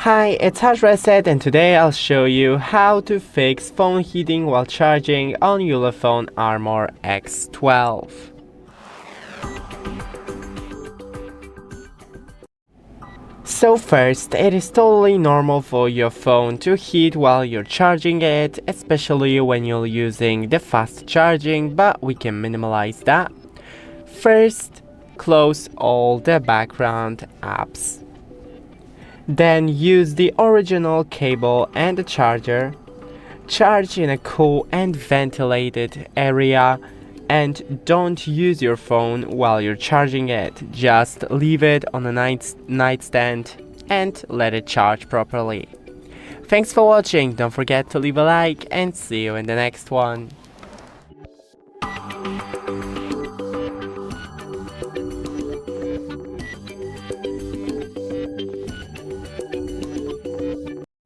Hi, it's HardReset and today I'll show you how to fix phone heating while charging on ULEFONE Armor X12. So first, it is totally normal for your phone to heat while you're charging it, especially when you're using the fast charging, but we can minimize that. First, close all the background apps. Then use the original cable and the charger. Charge in a cool and ventilated area and don't use your phone while you're charging it. Just leave it on a nightstand and let it charge properly. Thanks for watching, don't forget to leave a like and see you in the next one.